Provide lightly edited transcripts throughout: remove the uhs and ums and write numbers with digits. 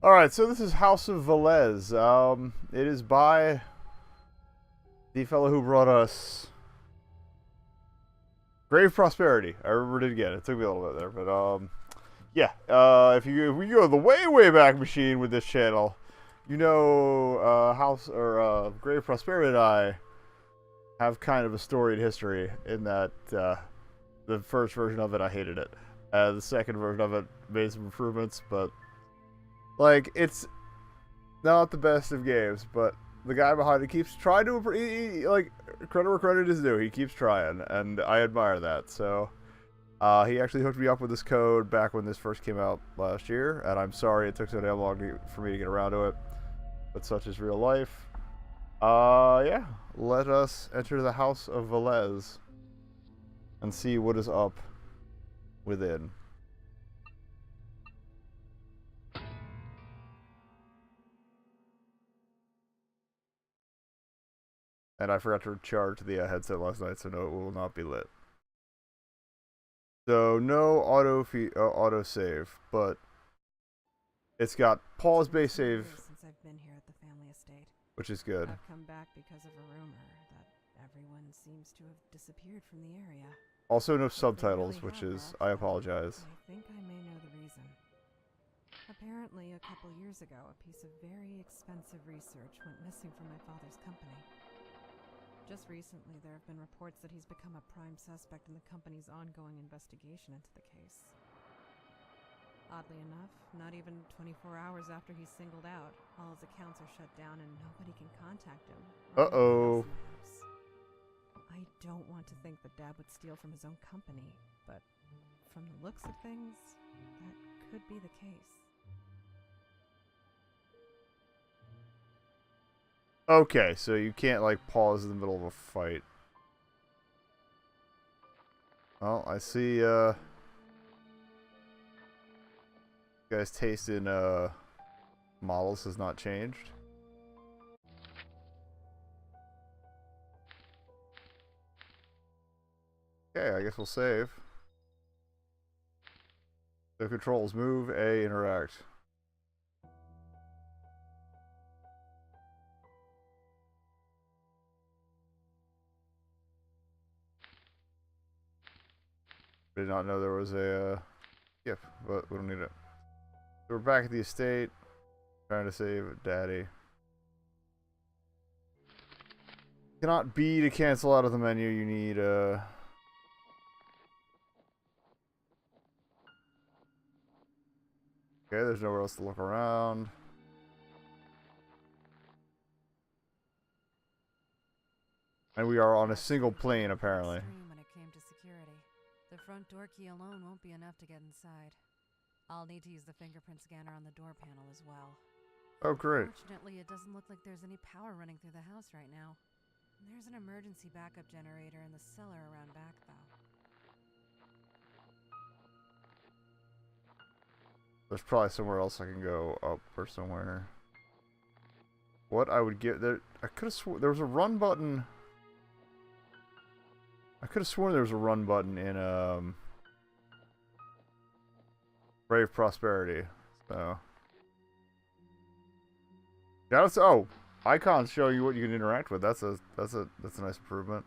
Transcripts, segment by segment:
Alright, so this is House of Velez. It is by the fellow who brought us Grave Prosperity. I remembered it again. It took me a little bit there, but yeah. If we go the way back machine with this channel, you know, Grave Prosperity and I have kind of a storied history in that the first version of it I hated it. The second version of it made some improvements, but like it's not the best of games, but the guy behind it keeps trying to like credit where credit is due. He keeps trying, and I admire that. So he actually hooked me up with this code back when this first came out last year, and I'm sorry it took so damn long for me to get around to it, but such is real life. Yeah, let us enter the House of Velez and see what is up within. And I forgot to charge the headset last night, so no, it will not be lit. So no auto save, but it's got pause base save, since I've been here at the family estate, which is good. I've come back because of a rumor that everyone seems to have disappeared from the area. Also no subtitles, which is I apologize. I think I may know the reason. Apparently, a couple years ago, a piece of very expensive research went missing from my father's company. Just recently, there have been reports that he's become a prime suspect in the company's ongoing investigation into the case. Oddly enough, not even 24 hours after he's singled out, all his accounts are shut down and nobody can contact him. Uh-oh. I don't want to think that Dad would steal from his own company, but from the looks of things, that could be the case. Okay, so you can't like pause in the middle of a fight. Well, I see guys' taste in models has not changed. Okay, I guess we'll save. The controls: move, A, interact. Did not know there was a gift, but we don't need it. So we're back at the estate, trying to save Daddy. Cannot B to cancel out of the menu. You need Okay, there's nowhere else to look around. And we are on a single plane, apparently. When it came to security. The front door key alone won't be enough to get inside. I'll need to use the fingerprint scanner on the door panel as well. Oh, great. Fortunately, it doesn't look like there's any power running through the house right now. There's an emergency backup generator in the cellar around back, though. There's probably somewhere else I can go up or somewhere. What I would get there, I could have sworn there was a run button. I could have sworn there was a run button in Brave Prosperity. So yeah, that's icons show you what you can interact with. That's a nice improvement.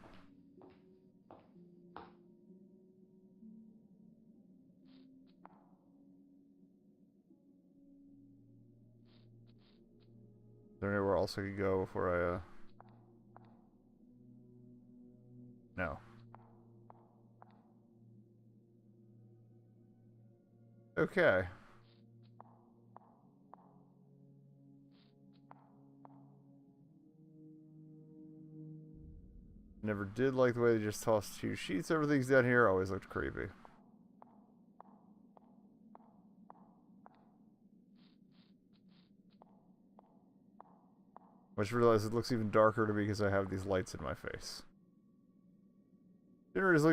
Is there anywhere else I could go before I no. Okay. Never did like the way they just tossed two sheets. Everything's down here. Always looked creepy. I just realized it looks even darker to me because I have these lights in my face. Generator is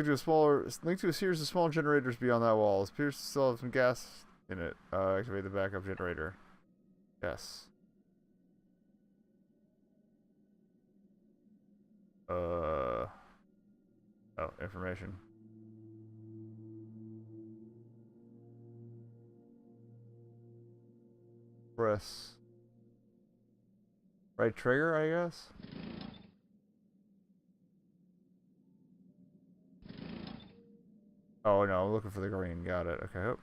linked to a series of small generators beyond that wall. It appears to still have some gas in it. Activate the backup generator. Yes. Oh, information. Press right trigger, I guess. Oh no, I'm looking for the green. Got it. Okay. Oop.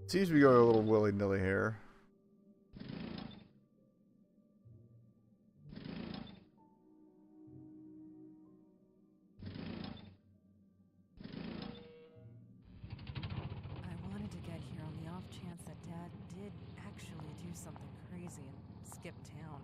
Seems to be going a little willy-nilly here. I wanted to get here on the off chance that Dad did actually do something crazy and skip town.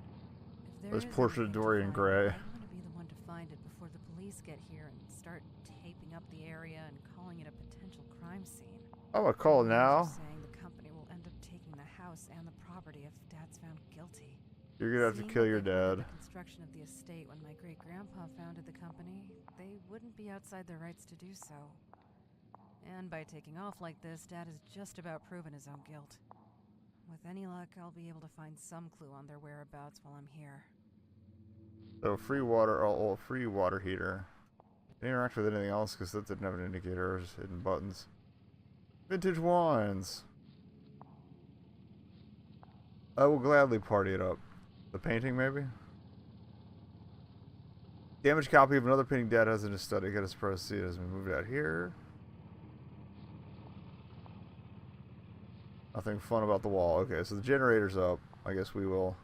If there This is portrait of anything to Dorian find, Gray. I want to be the one to find it before the police get here and start taping up the area and calling it a potential crime scene. I'm gonna call it now. Saying the company will end up taking the house and the property if Dad's found guilty. You're gonna have to kill your dad. The construction of the estate when my great-grandpa founded the company, they wouldn't be outside their rights to do so. And by taking off like this, Dad has just about proven his own guilt. With any luck, I'll be able to find some clue on their whereabouts while I'm here. So free water, oh, free water heater. Can interact with anything else because that didn't have an indicator, just hidden buttons. Vintage wines. I will gladly party it up. The painting, maybe? Damaged copy of another painting Dad has in his study. Get us proceed as we move it out here. Nothing fun about the wall. Okay, so the generator's up. I guess we will.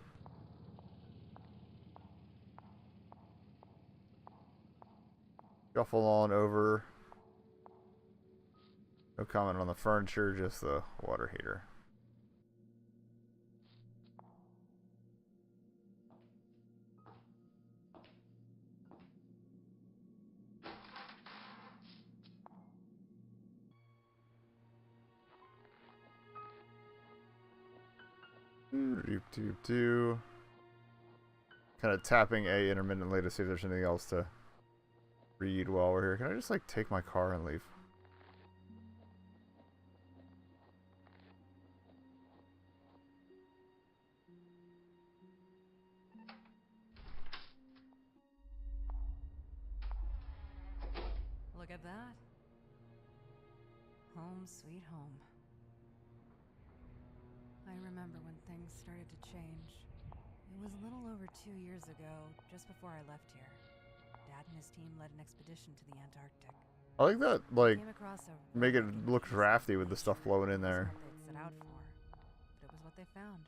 Shuffle on over. No comment on the furniture, just the water heater. Kind of tapping A intermittently to see if there's anything else to read while we're here. Can I just like take my car and leave? Look at that. Home sweet home. I remember when things started to change. It was a little over 2 years ago, just before I left here. Dad and his team led an expedition to the Antarctic. I like that, like, Came across a make it look drafty with the stuff blowing in there. It wasn't what they'd set out for, but it was what they found.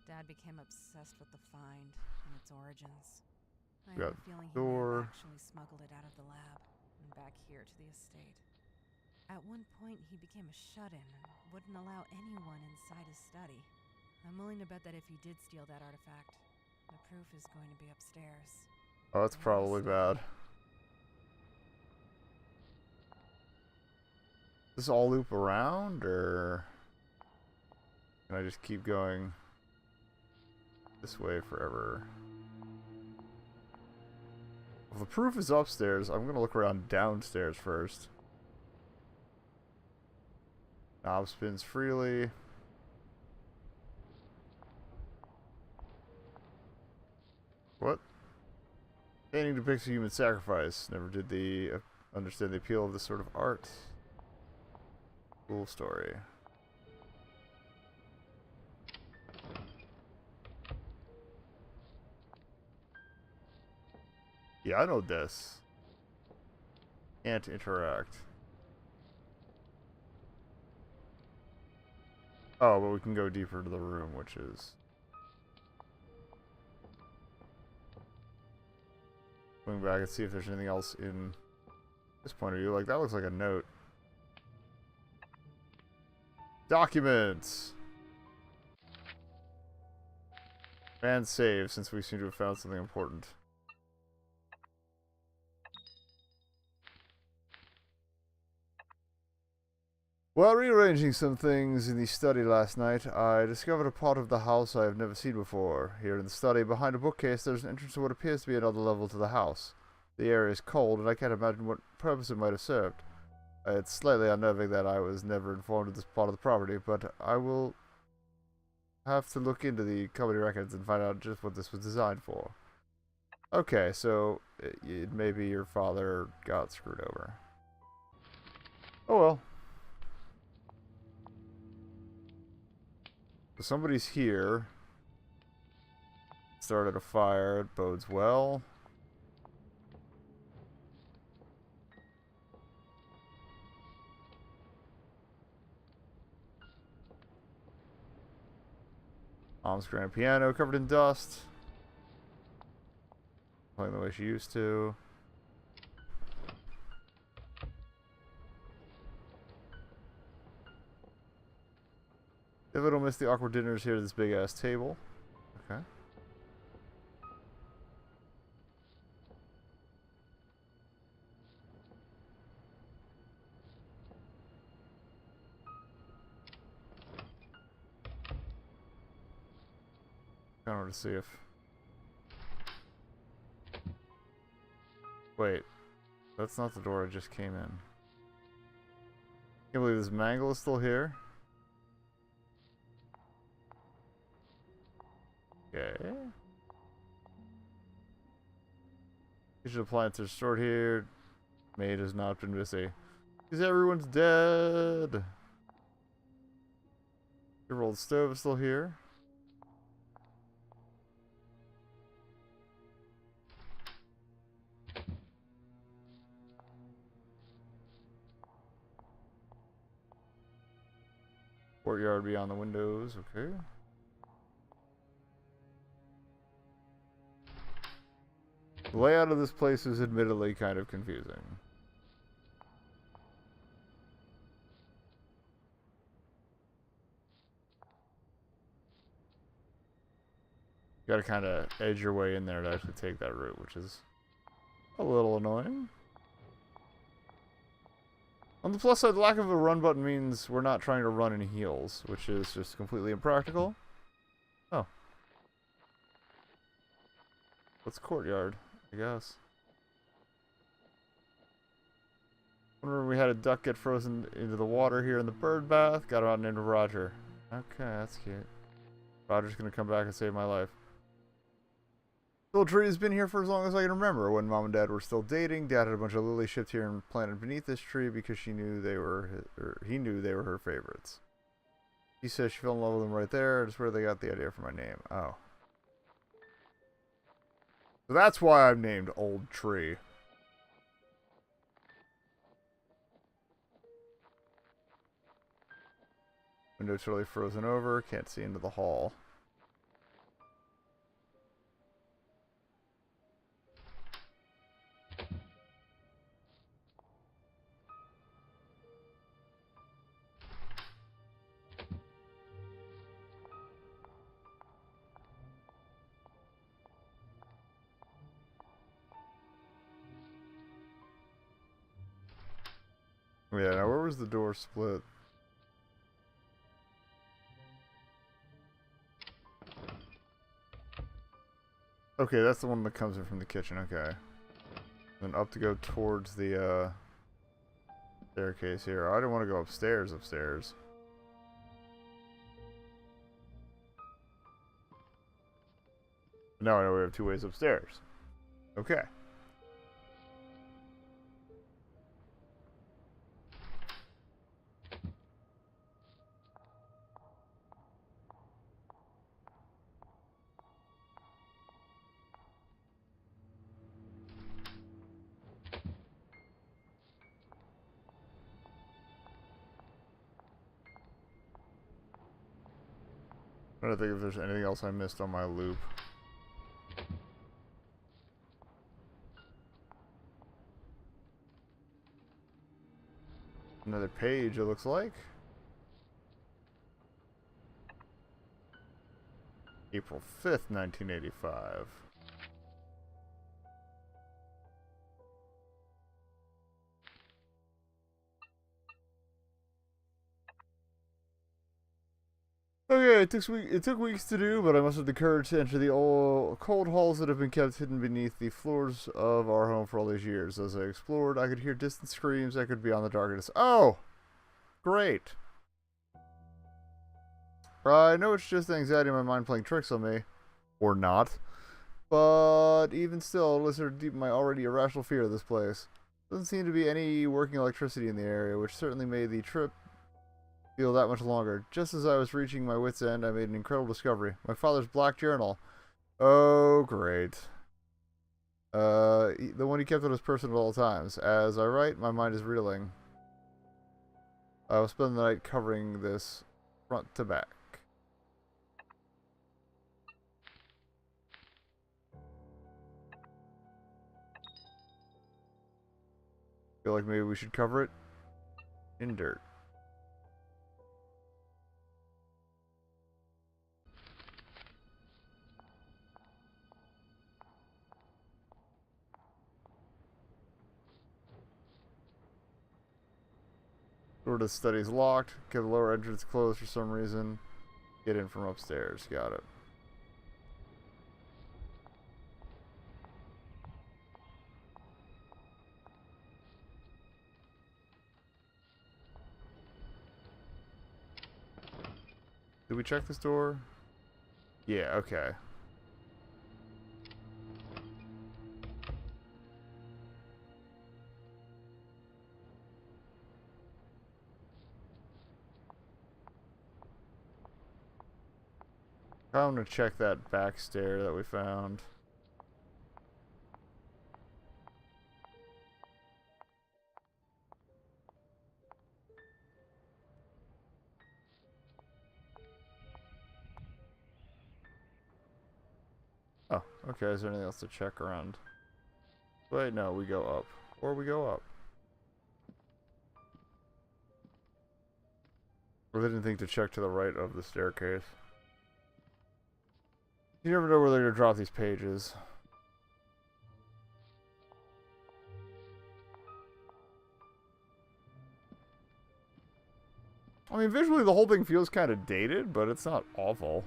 Dad became obsessed with the find and its origins. I have a feeling he may have actually smuggled it out of the lab and back here to the estate. At one point, he became a shut-in and wouldn't allow anyone inside his study. I'm willing to bet that if he did steal that artifact, the proof is going to be upstairs. Oh, that's probably bad. Does this all loop around, or can I just keep going this way forever? If the proof is upstairs, I'm gonna look around downstairs first. Knob spins freely. What? Painting depicts a human sacrifice. Never did understand the appeal of this sort of art. Cool story. Yeah, I know this. Can't interact. Oh, but we can go deeper into the room, which is... Going back and see if there's anything else in this point of view. Like, that looks like a note. Documents! And save, since we seem to have found something important. While rearranging some things in the study last night, I discovered a part of the house I have never seen before. Here in the study, behind a bookcase, there's an entrance to what appears to be another level to the house. The area is cold, and I can't imagine what purpose it might have served. It's slightly unnerving that I was never informed of this part of the property, but I will have to look into the company records and find out just what this was designed for. Okay, so maybe your father got screwed over. Oh well. So somebody's here. Started a fire. It bodes well. Mom's grand piano covered in dust. Playing the way she used to. If it'll miss the awkward dinners here at this big ass table. Okay. I want to see if. Wait. That's not the door I just came in. Can't believe this mangle is still here. Okay. Kitchen appliances stored here. Maid has not been busy. Because everyone's dead. Your old stove is still here. Courtyard beyond the windows, okay. The layout of this place is admittedly kind of confusing. You gotta kind of edge your way in there to actually take that route, which is a little annoying. On the plus side, the lack of a run button means we're not trying to run in heels, which is just completely impractical. Oh. What's courtyard, I guess. Remember we had a duck get frozen into the water here in the bird bath. Got him out named Roger. Okay, that's cute. Roger's gonna come back and save my life. The little tree has been here for as long as I can remember. When Mom and Dad were still dating, Dad had a bunch of lilies shipped here and planted beneath this tree because he knew they were her favorites. He says she fell in love with them right there. That's where they got the idea for my name. Oh. So that's why I'm named Old Tree. Window totally frozen over. Can't see into the hall. Yeah, now where was the door split? Okay, that's the one that comes in from the kitchen, okay. Then up to go towards the staircase here. I don't want to go upstairs. Now I know we have two ways upstairs. Okay. I'm trying to think if there's anything else I missed on my loop. Another page, it looks like. April 5th, 1985. it took weeks to do, but I mustered the courage to enter the old, cold halls that have been kept hidden beneath the floors of our home for all these years. As I explored, I could hear distant screams echoed beyond the darkness. Oh! Great. I know it's just anxiety in my mind playing tricks on me. Or not. But even still, it listened deep in my already irrational fear of this place. Doesn't seem to be any working electricity in the area, which certainly made the trip feel that much longer. Just as I was reaching my wit's end, I made an incredible discovery. My father's black journal. Oh, great. The one he kept on his person at all times. As I write, my mind is reeling. I will spend the night covering this front to back. Feel like maybe we should cover it in dirt. Door to the study is locked. Kept the lower entrance closed for some reason. Get in from upstairs. Got it. Did we check this door? Yeah, okay. I'm gonna check that back stair that we found. Oh, okay. Is there anything else to check around? Wait, no, we go up. Or we go up. Or they didn't think to check to the right of the staircase. You never know where they're gonna drop these pages. I mean, visually the whole thing feels kind of dated, but it's not awful.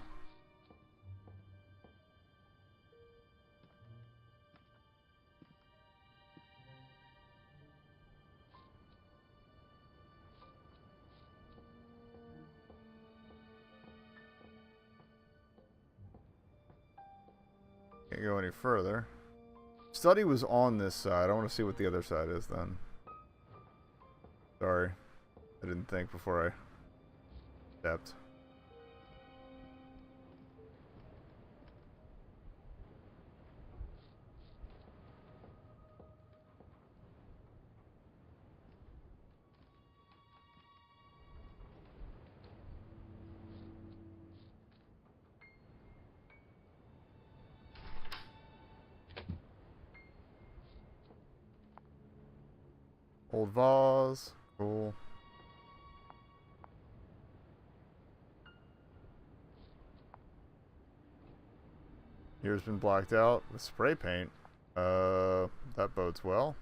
Can't go any further. Study was on this side. I want to see what the other side is then. Sorry. I didn't think before I stepped. Old vase. Cool. Here's been blacked out with spray paint. That bodes well.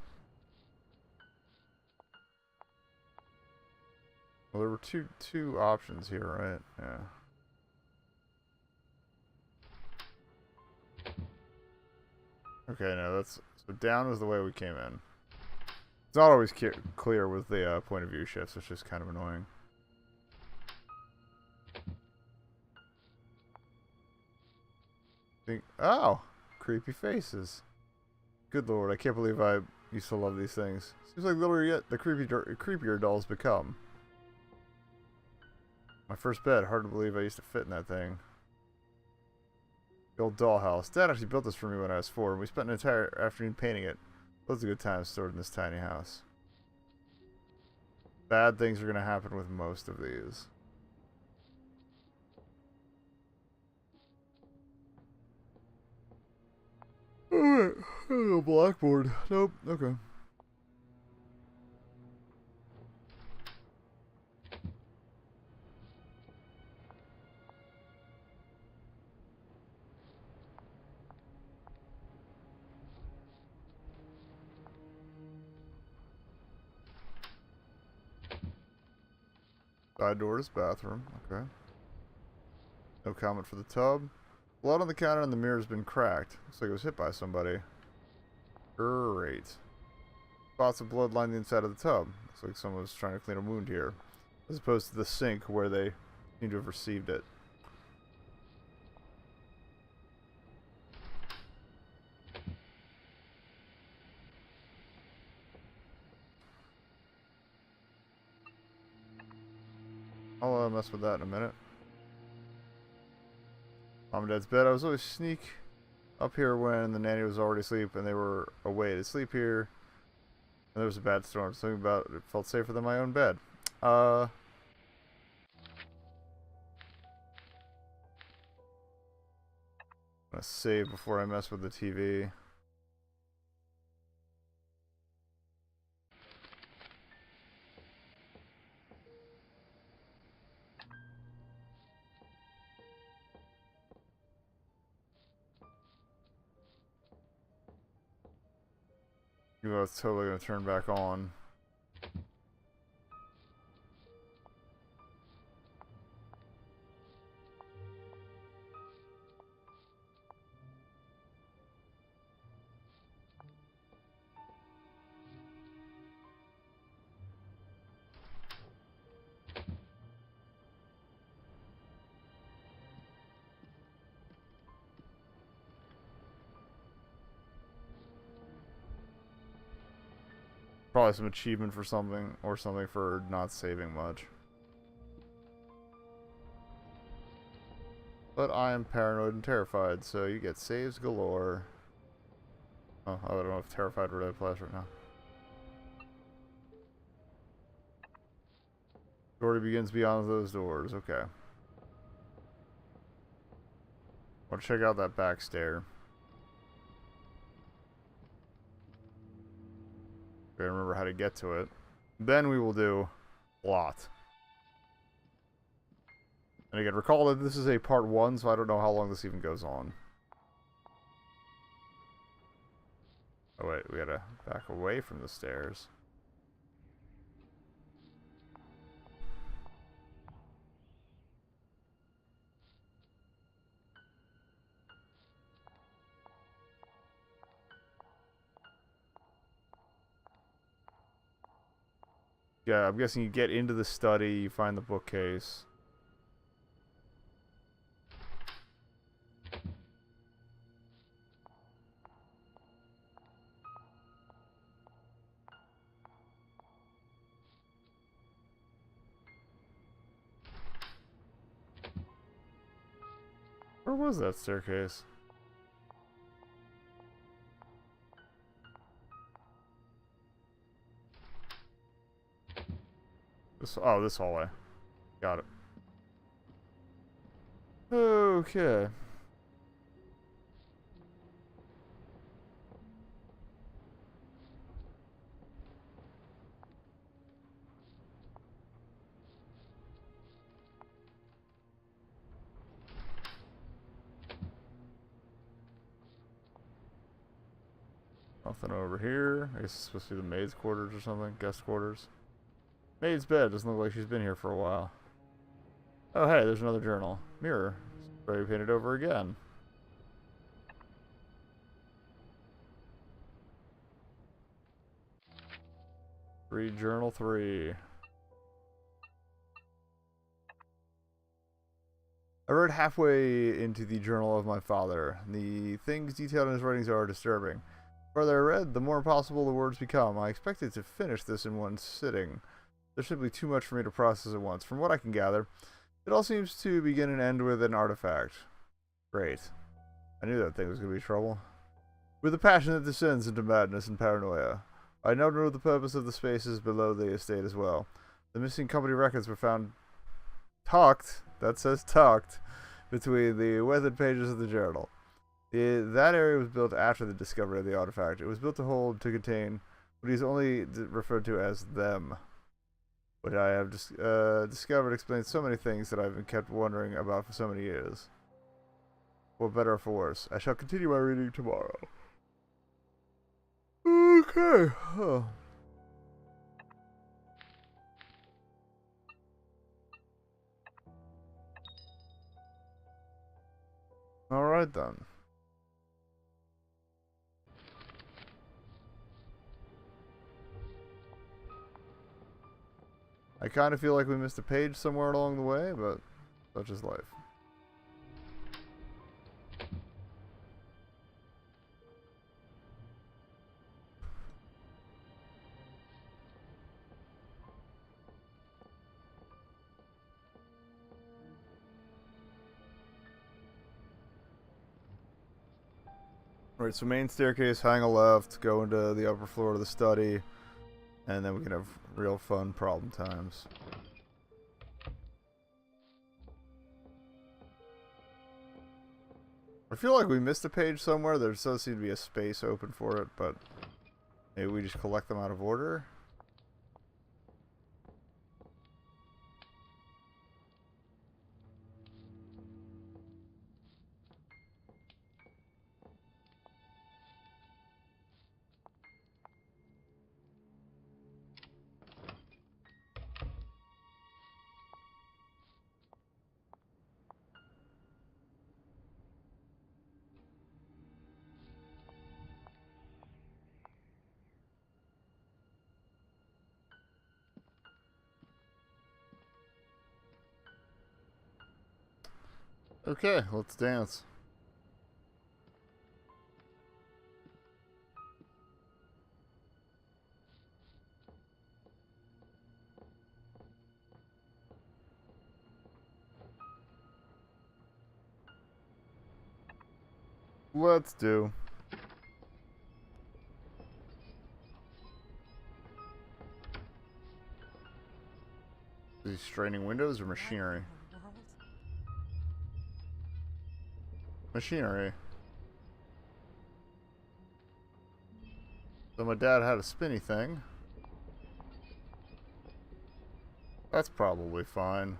Well, there were two options here, right? Yeah. Okay, no, that's so down is the way we came in. It's not always clear with the point of view shifts, which is kind of annoying. Oh, creepy faces. Good lord, I can't believe I used to love these things. Seems like the older you get, the creepier dolls become. My first bed, hard to believe I used to fit in that thing. The old dollhouse. Dad actually built this for me when I was 4, and we spent an entire afternoon painting it. Loads of good times stored in this tiny house. Bad things are going to happen with most of these. Alright, a blackboard. Nope, okay. Side door is bathroom, okay. No comment for the tub. Blood on the counter and the mirror has been cracked. Looks like it was hit by somebody. Great. Spots of blood line the inside of the tub. Looks like someone was trying to clean a wound here. As opposed to the sink where they seem to have received it. I'll mess with that in a minute. Mom and Dad's bed. I was always sneak up here when the nanny was already asleep and they were away to sleep here. And there was a bad storm. Something about it felt safer than my own bed. I'm gonna save before I mess with the TV. Even though it's totally gonna turn back on. Probably some achievement for something, or something for not saving much. But I am paranoid and terrified, so you get saves galore. Oh, I don't know if terrified really applies right now. Story begins beyond those doors, okay. Want to check out that back stair. Gotta remember how to get to it. Then we will do lot. And again, recall that this is a part 1, so I don't know how long this even goes on. Oh wait, we gotta back away from the stairs. Yeah, I'm guessing you get into the study, you find the bookcase. Where was that staircase? Oh, this hallway. Got it. Okay. Nothing over here. I guess it's supposed to be the maid's quarters or something. Guest quarters. Maid's bed. Doesn't look like she's been here for a while. Oh, hey, there's another journal. Mirror. Spray painted over again. Read journal 3. I read halfway into the journal of my father. The things detailed in his writings are disturbing. The further I read, the more impossible the words become. I expected to finish this in one sitting. There's simply too much for me to process at once. From what I can gather, it all seems to begin and end with an artifact. Great. I knew that thing was going to be trouble. With a passion that descends into madness and paranoia. I now know the purpose of the spaces below the estate as well. The missing company records were found tucked, that says tucked, between the weathered pages of the journal. That area was built after the discovery of the artifact. It was built to contain what he's only referred to as them. What I have discovered explains so many things that I've been kept wondering about for so many years. For better or for worse. I shall continue my reading tomorrow. Okay. Oh. Alright then. I kind of feel like we missed a page somewhere along the way, but such is life. Alright, so main staircase, hang a left, go into the upper floor of the study, and then we can have real fun problem times. I feel like we missed a page somewhere. There does seem to be a space open for it, but maybe we just collect them out of order. Okay, let's dance. Let's do. These straining windows or machinery? Machinery. So my dad had a spinny thing. That's probably fine.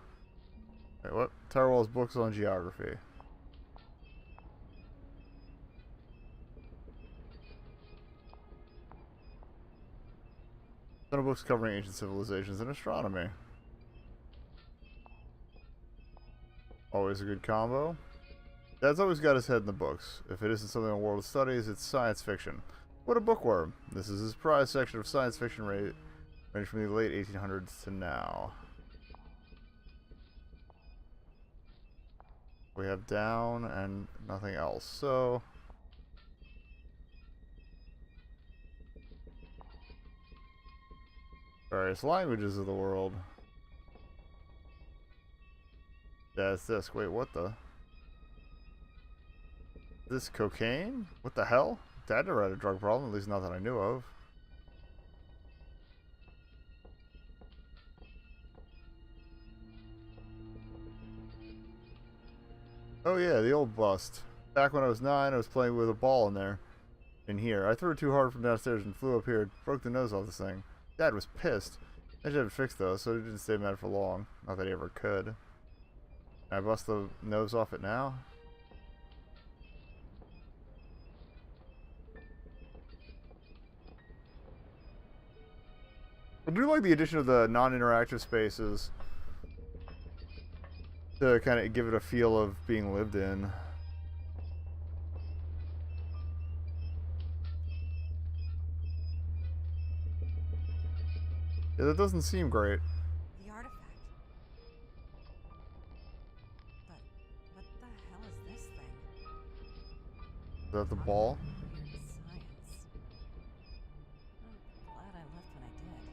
Wait, what? Tyrwell's books on geography. Ton of books covering ancient civilizations and astronomy. Always a good combo. Dad's always got his head in the books. If it isn't something in the world of studies, it's science fiction. What a bookworm. This is his prize section of science fiction ranged from the late 1800s to now. We have down and nothing else, so... various languages of the world. Dad's disc. Wait, what the... this cocaine? What the hell? Dad never had a drug problem, at least not that I knew of. Oh yeah, the old bust. Back when I was 9, I was playing with a ball in there. In here. I threw it too hard from downstairs and flew up here. Broke the nose off this thing. Dad was pissed. I should have it fixed though, so he didn't stay mad for long. Not that he ever could. Can I bust the nose off it now? I do like the addition of the non-interactive spaces to kind of give it a feel of being lived in. Yeah, that doesn't seem great. The artifact. But what the hell is this thing? Is that the ball? Weird science. I'm glad I left when I did.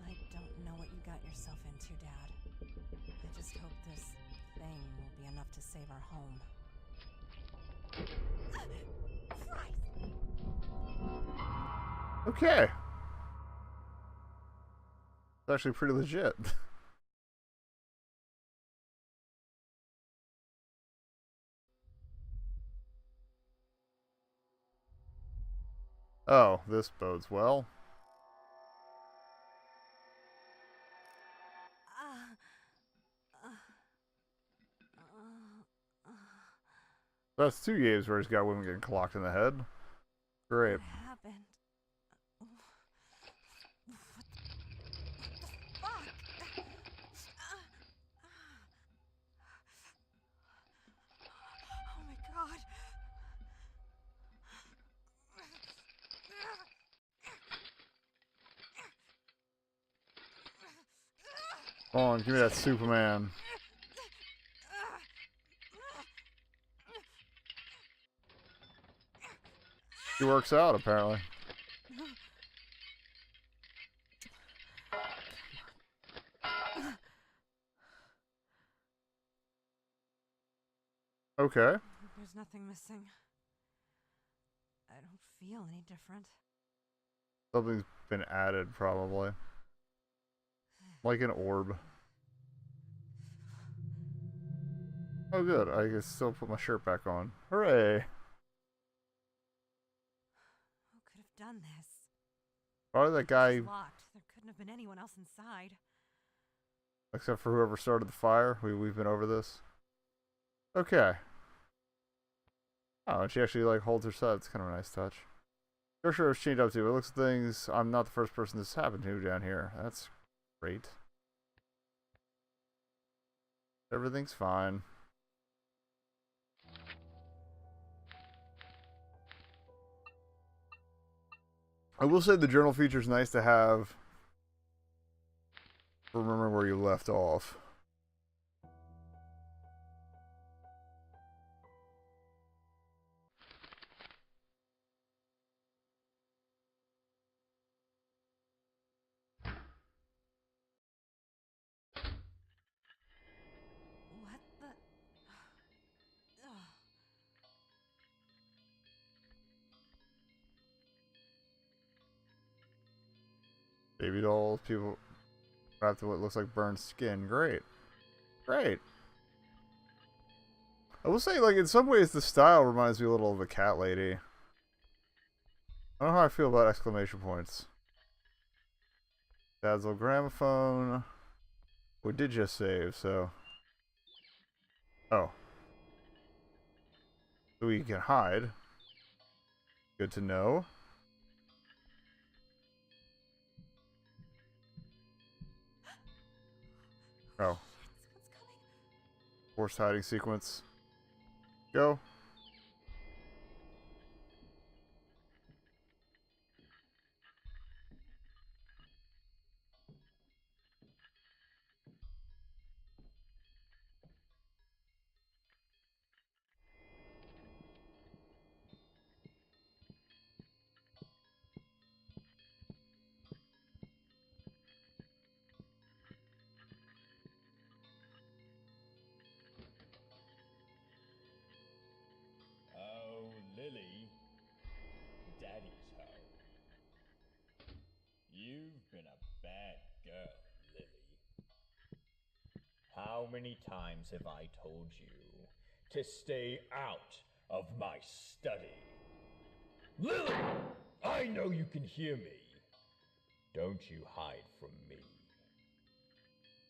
I don't know what you got yourself into, Dad. I just hope this thing will be enough to save our home. Christ! Okay. It's actually pretty legit. Oh, this bodes well. That's 2 games where he's got women getting clocked in the head. Great. What happened? What the fuck? Come on, give me that Superman. He works out, apparently. Okay. There's nothing missing. I don't feel any different. Something's been added, probably. Like an orb. Oh, good. I can still put my shirt back on. Hooray! Who could have done this? Probably that guy, It's locked. There couldn't have been anyone else inside. except for whoever started the fire. We've been over this. Okay. Oh, and she actually like holds her side. It's kind of a nice touch. Sure, it's changed up too. It looks at things. I'm not the first person this happened to down here. That's great. Everything's fine. I will say the journal feature is nice to have. Remember where you left off. What the? Ugh. Baby dolls, people wrapped in what looks like burned skin. Great. Great. I will say, like, in some ways, the style reminds me a little of a cat lady. I don't know how I feel about exclamation points. Dad's little gramophone. We did just save, so. Oh. So we can hide. Good to know. Oh. Forced hiding sequence. Go. Oh, Lily. Daddy's home. You've been a bad girl, Lily. How many times have I told you to stay out of my study? Lily! I know you can hear me. Don't you hide from me.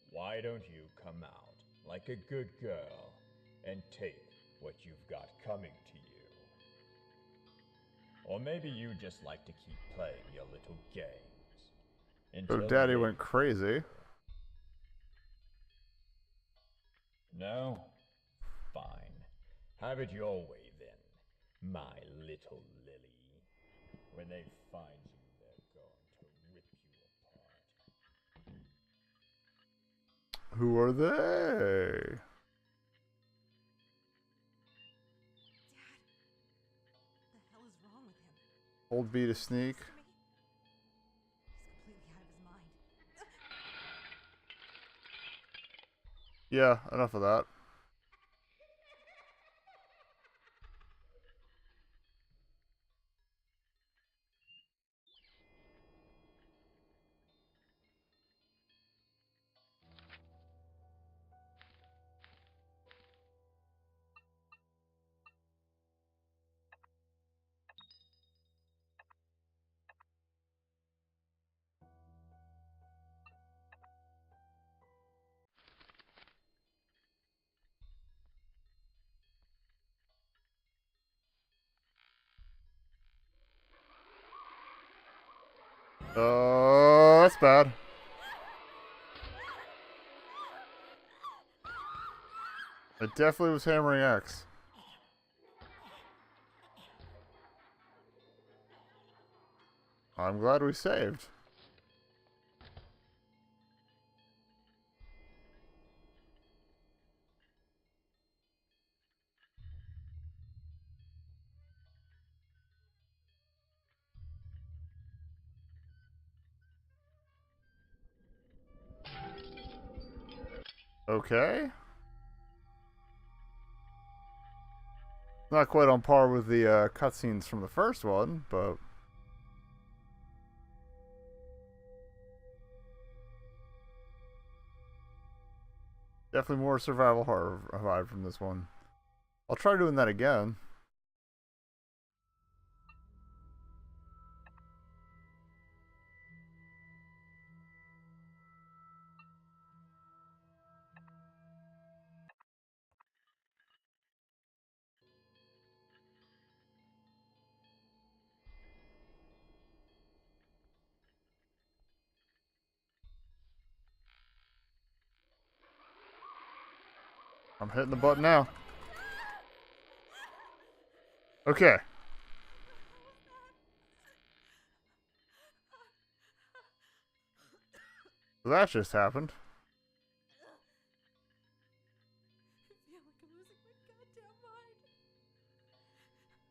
Why don't you come out like a good girl and take what you've got coming to you? Or maybe you just like to keep playing your little games. So Daddy went crazy. No? Fine. Have it your way then, my little Lily. When they find you, they're going to rip you apart. Who are they? Dad. What the hell is wrong with him? Old B to sneak. He's completely out of his mind. Yeah, enough of that. That's bad. It definitely was hammering X. I'm glad we saved. Okay. Not quite on par with the cutscenes from the first one, but... definitely more survival horror vibe from this one. I'll try doing that again. I'm hitting the button now. Okay. So that just happened. I feel like I'm losing my goddamn mind.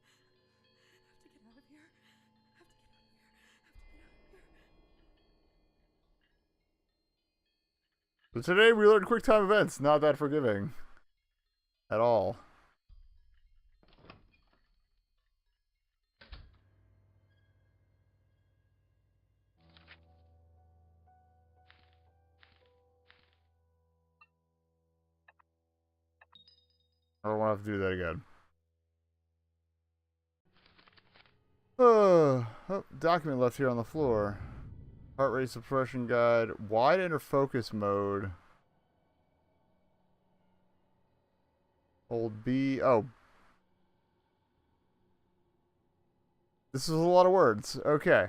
I have to get out of here. I have to get out of here. I have to get out of here. So today we learned quick time events. Not that forgiving. At all. I don't want to have to do that again. Oh, document left here on the floor. Heart rate suppression guide. Wide inner focus mode. Hold B. Oh. This is a lot of words. Okay.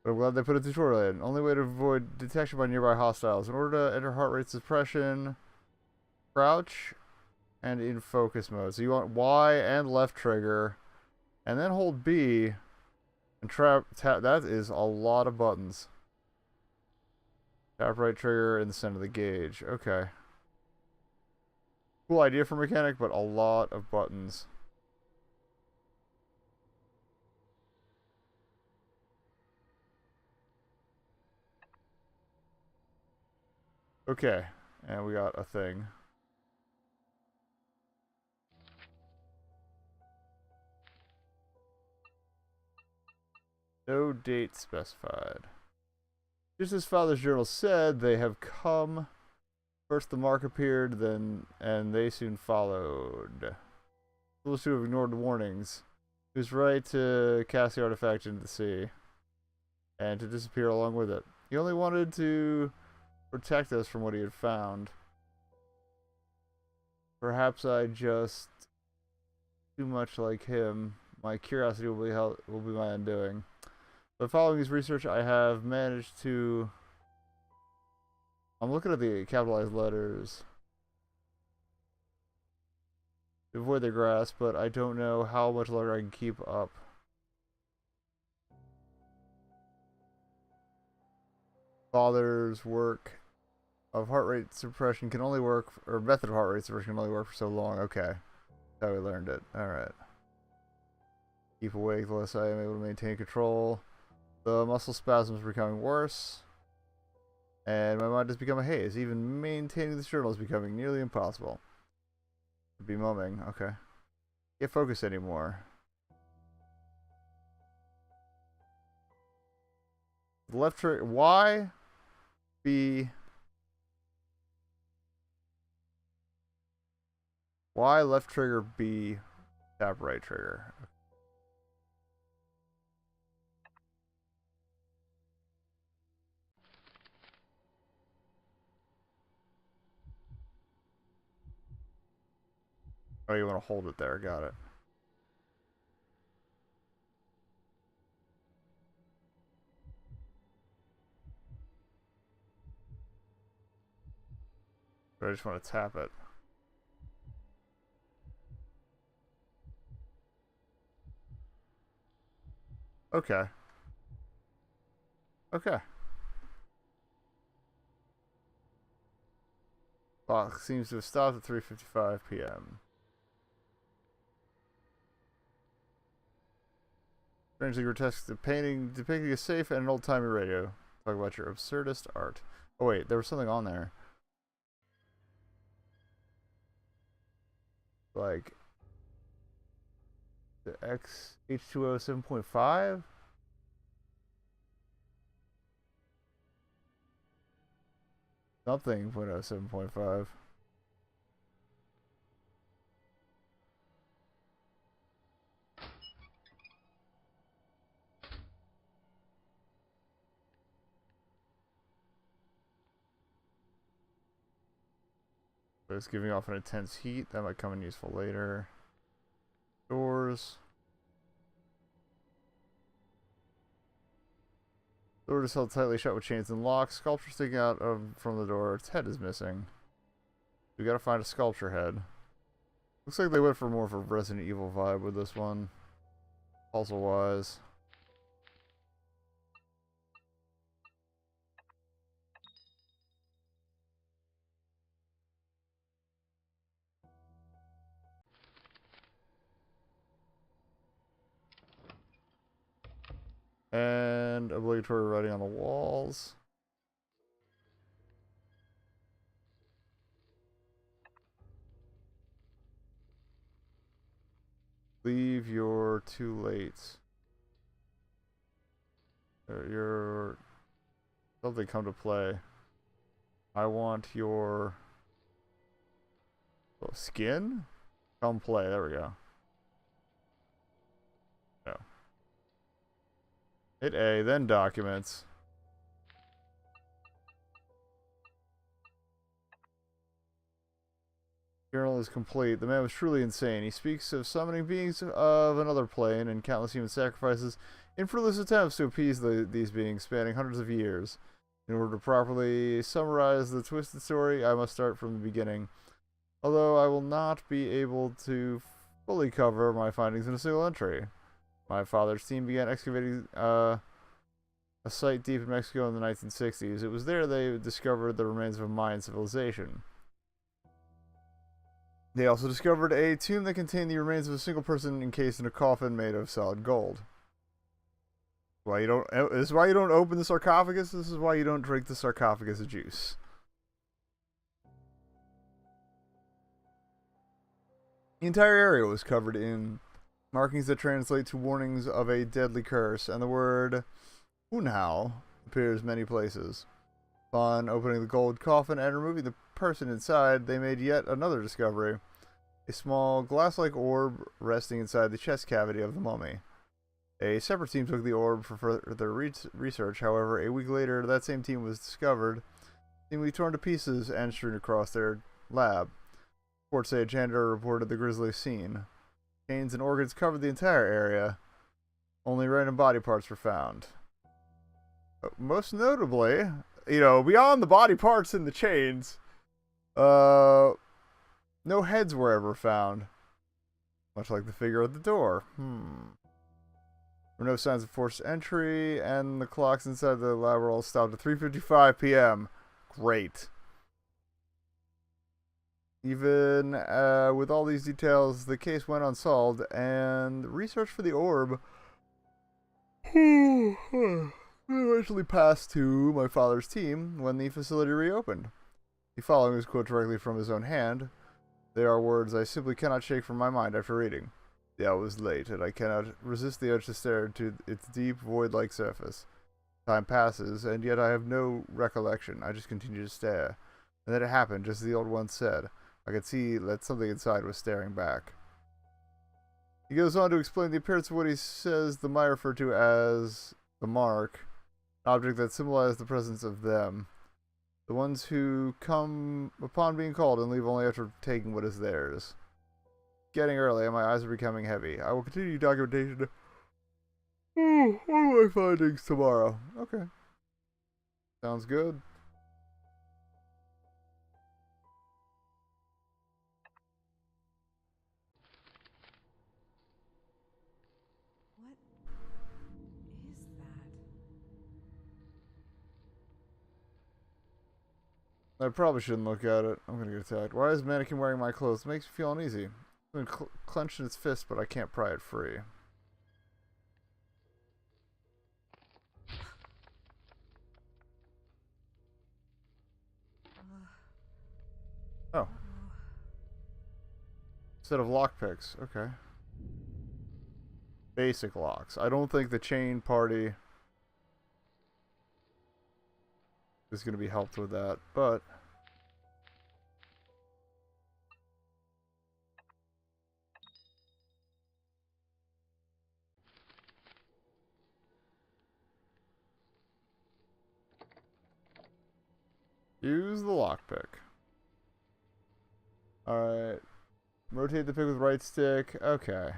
But I'm glad they put a tutorial in. Only way to avoid detection by nearby hostiles. In order to enter heart rate suppression, crouch and in focus mode. So you want Y and left trigger, and then hold B and tap. That is a lot of buttons. Tap right trigger in the center of the gauge. Okay. Cool idea for mechanic, but a lot of buttons. Okay, and we got a thing. No date specified. Just as Father's journal said, they have come. First the mark appeared, and they soon followed. Those who have ignored the warnings. He was right to cast the artifact into the sea. And to disappear along with it. He only wanted to protect us from what he had found. Perhaps I just too much like him. My curiosity will be my undoing. But following his research, I have managed to... I'm looking at the capitalized letters to avoid their grasp, but I don't know how much longer I can keep up. Father's work of heart rate suppression can only work, or method of heart rate suppression can only work for so long. Okay. That's how we learned it. Alright. Keep awake the less I am able to maintain control. The muscle spasms are becoming worse. And my mind has become a haze. Even maintaining this journal is becoming nearly impossible. Could be mumming. Okay. Can't focus anymore. Left trigger. Y. B. Y left trigger. B. Tap right trigger. Oh, you want to hold it there. Got it. But I just want to tap it. Okay. Okay. Clock seems to have stopped at 3:55 p.m. Strangely grotesque painting depicting a safe and an old-timey radio. Talk about your absurdist art. Oh wait, there was something on there. like the X H2O 7.5. Something 7.5. But it's giving off an intense heat. That might come in useful later. Doors. The door is held tightly shut with chains and locks. Sculpture sticking out from the door. Its head is missing. We gotta find a sculpture head. Looks like they went for more of a Resident Evil vibe with this one. Puzzle wise. And obligatory writing on the walls. Leave, you're too late. You're something come to play. I want your skin? Come play, there we go. No. Hit A, then documents. Journal is complete. The man was truly insane. He speaks of summoning beings of another plane and countless human sacrifices in fruitless attempts to appease these beings spanning hundreds of years. In order to properly summarize the twisted story, I must start from the beginning. Although I will not be able to fully cover my findings in a single entry. My father's team began excavating a site deep in Mexico in the 1960s. It was there they discovered the remains of a Mayan civilization. They also discovered a tomb that contained the remains of a single person encased in a coffin made of solid gold. This is why you don't open the sarcophagus. This is why you don't drink the sarcophagus juice. The entire area was covered in markings that translate to warnings of a deadly curse, and the word Unhao appears many places. Upon opening the gold coffin and removing the person inside, they made yet another discovery. A small glass-like orb resting inside the chest cavity of the mummy. A separate team took the orb for further research. However, a week later, that same team was discovered, seemingly torn to pieces and strewn across their lab. Reports say a janitor reported the grisly scene. Chains and organs covered the entire area. Only random body parts were found. Most notably, beyond the body parts and the chains, no heads were ever found. Much like the figure at the door. There were no signs of forced entry, and the clocks inside the lab were all stopped at 3:55 p.m. Great. Even with all these details, the case went unsolved, and research for the orb eventually passed to my father's team when the facility reopened. The following is quote directly from his own hand. They are words I simply cannot shake from my mind after reading. The hour was late, and I cannot resist the urge to stare into its deep, void-like surface. Time passes, and yet I have no recollection. I just continue to stare. And then it happened, just as the old one said. I could see that something inside was staring back. He goes on to explain the appearance of what he says the Maya referred to as the mark, an object that symbolized the presence of them. The ones who come upon being called and leave only after taking what is theirs. Getting early, and my eyes are becoming heavy. I will continue documentation on my findings tomorrow. Okay. Sounds good. What is that? I probably shouldn't look at it. I'm gonna get attacked. Why is the mannequin wearing my clothes? It makes me feel uneasy. It's been clenched in its fist, but I can't pry it free. Oh. Instead of lockpicks. Okay. Basic locks. I don't think the chain party is going to be helped with that, but use the lockpick. Alright. Rotate the pick with right stick. Okay.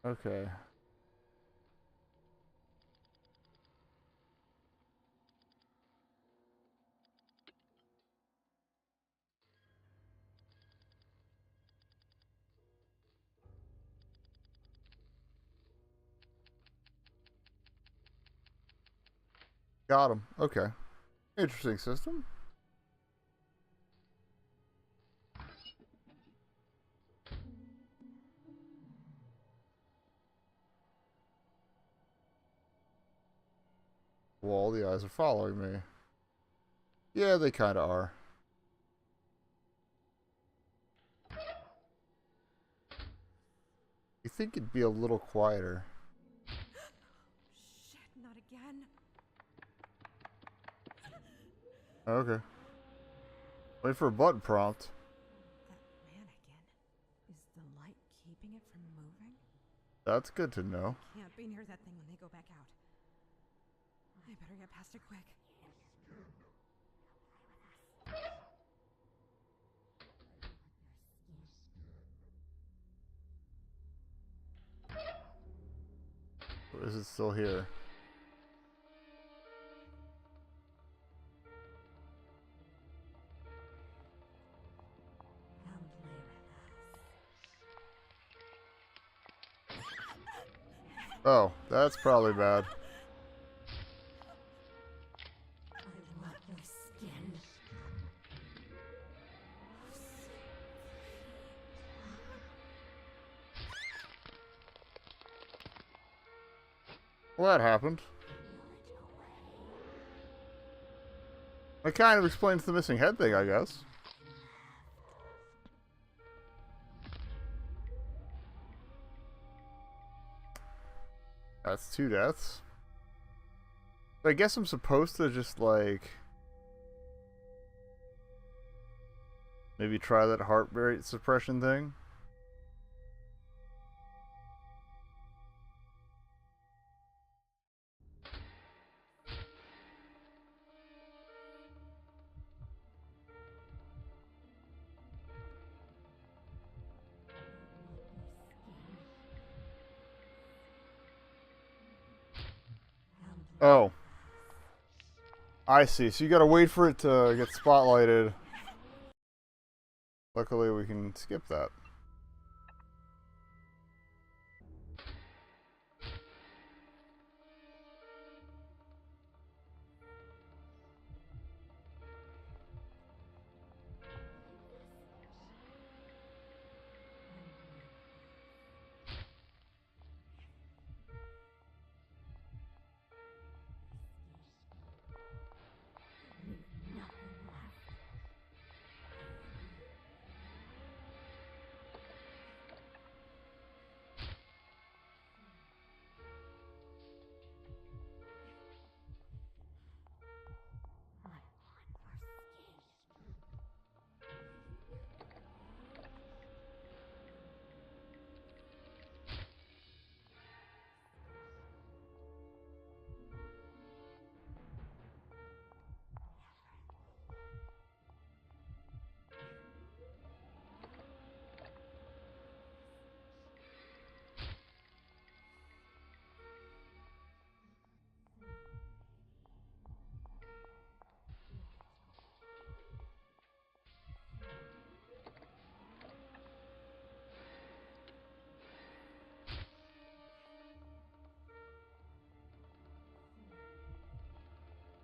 Okay. Got him. Okay. Interesting system. Well, the eyes are following me. Yeah, they kind of are. You think it'd be a little quieter. Shit, not again. Okay. Wait for a button prompt. That mannequin. Is the light keeping it from moving? That's good to know. Can't be near that thing when they go back out. I better get past it quick. Or is it still here? Oh, that's probably bad. Well, that happened. That kind of explains the missing head thing, I guess. That's 2 deaths. I guess I'm supposed to just, like, maybe try that heart rate suppression thing. Oh. I see. So you gotta wait for it to get spotlighted. Luckily, we can skip that.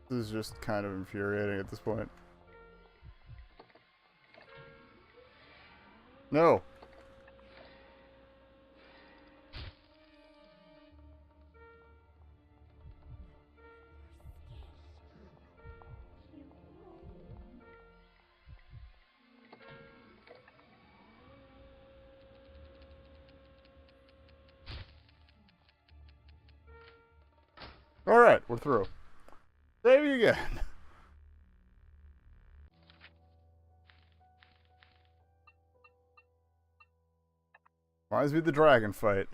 This is just kind of infuriating at this point. No. Alright, we're through. Saving again. Reminds me of the dragon fight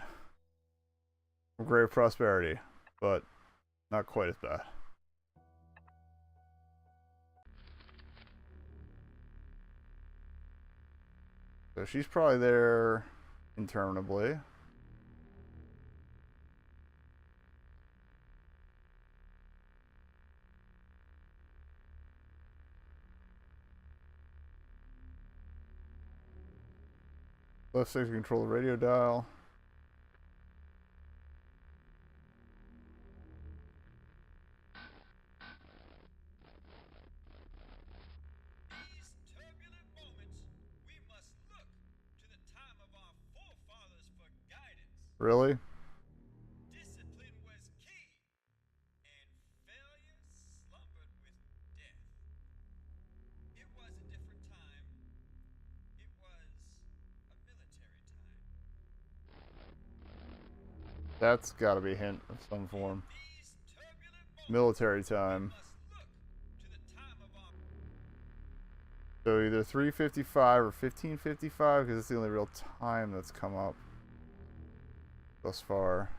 from Grave Prosperity, but not quite as bad. So she's probably there interminably. Left stick to control the radio dial. These turbulent moments, we must look to the time of our forefathers for guidance. Really? Discipline was key, and failure slumbered with death. It was a different time. It was a military time. That's gotta be a hint of some form. These turbulent moments, Military time. we must look to the time of our So either 3:55 or 15:55, because it's the only real time that's come up thus far.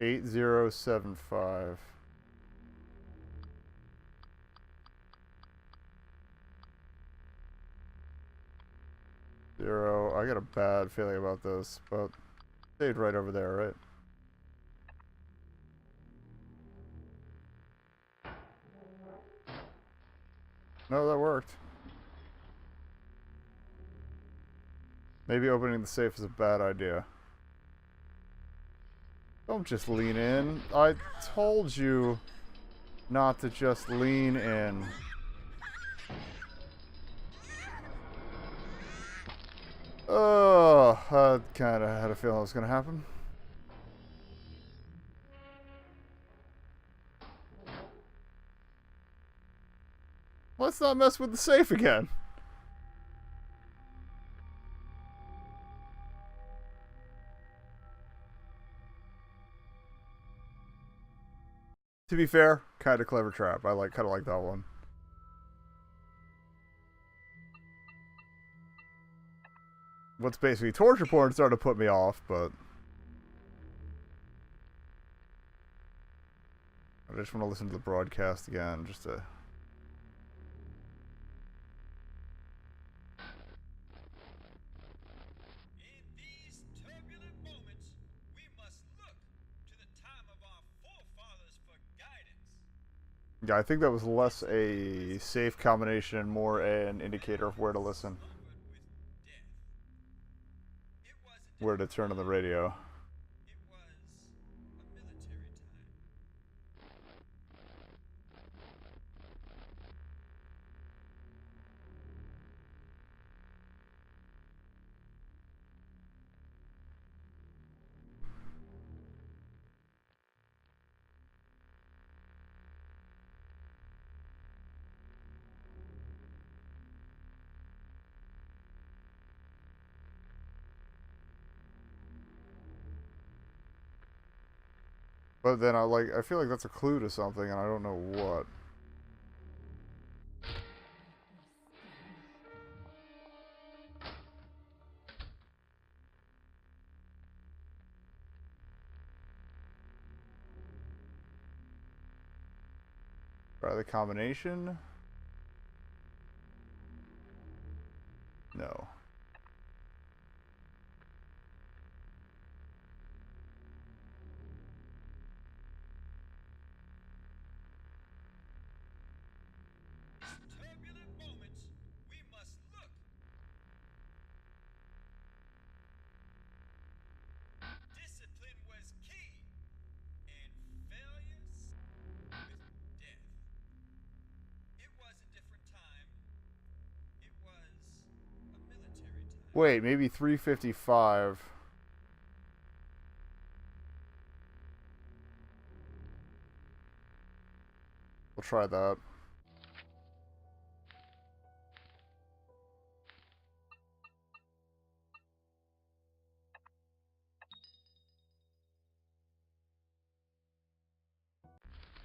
$8075. Zero. I got a bad feeling about this, but stayed right over there, right? No, that worked. Maybe opening the safe is a bad idea. Don't just lean in. I told you not to just lean in. Oh, I kind of had a feeling it was going to happen. Let's not mess with the safe again. To be fair, kind of clever trap. I kind of like that one. What's basically torture porn starting to put me off, but I just want to listen to the broadcast again, just to. In these turbulent moments, we must look to the time of our forefathers for guidance. Yeah, I think that was less a safe combination and more an indicator of where to listen, Slumbered with death. It was a where to turn on the radio. It was a military time. But then I feel like that's a clue to something, and I don't know what. Try the combination. No. These turbulent moments, we must look. Wait, maybe 355. We'll try that.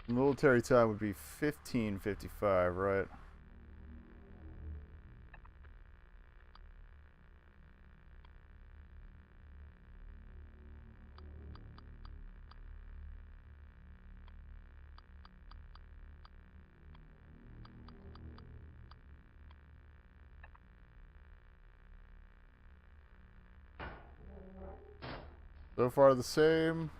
Military time would be 1555, right? So far the same.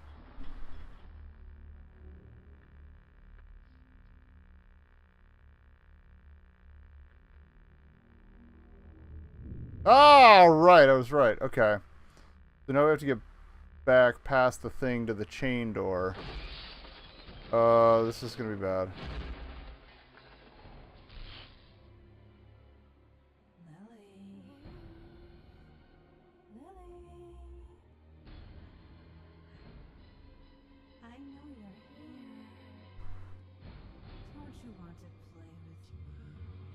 Oh, right, I was right. Okay. So now we have to get back past the thing to the chain door. This is gonna be bad.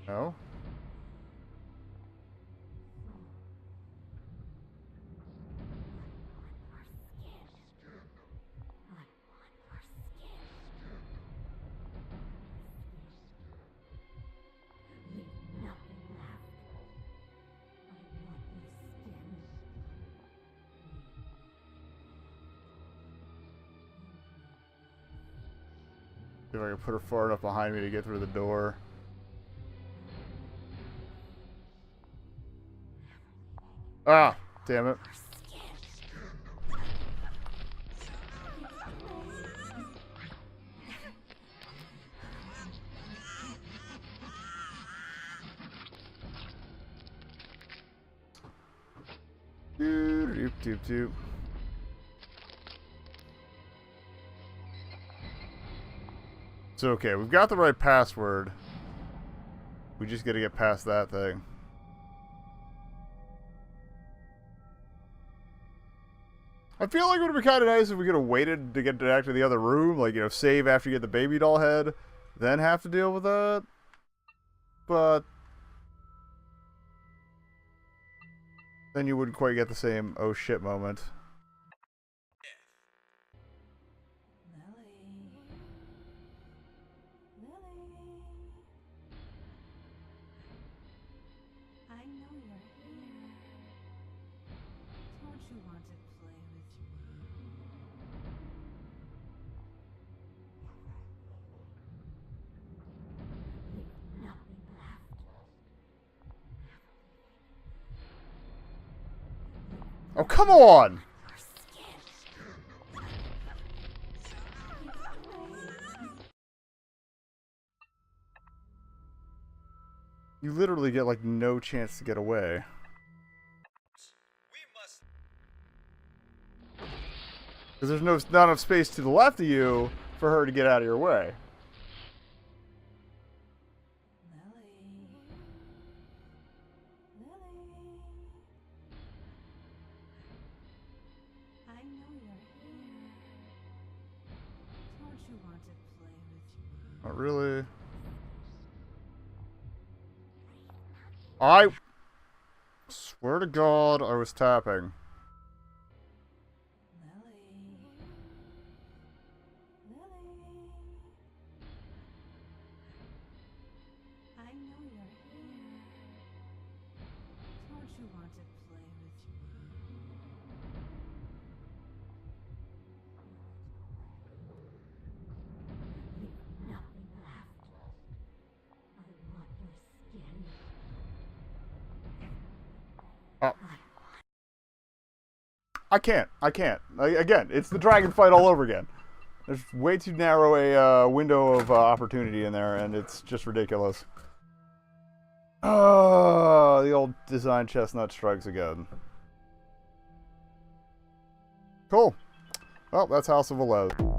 No? See if I can put her far enough behind me to get through the door. Ah, damn it. Doop doop doop. So okay, we've got the right password. We just gotta get past that thing. I feel like it would be kind of nice if we could have waited to get back to the other room. Like, you know, save after you get the baby doll head, then have to deal with that. But then you wouldn't quite get the same oh shit moment. Oh, come on! You literally get, like, no chance to get away. Because there's not enough space to the left of you for her to get out of your way. Not really. I swear to God, I was tapping. I can't. Again, it's the dragon fight all over again. There's way too narrow a window of opportunity in there, and it's just ridiculous. Oh, the old design chestnut strikes again. Cool. Well, that's House of Velez.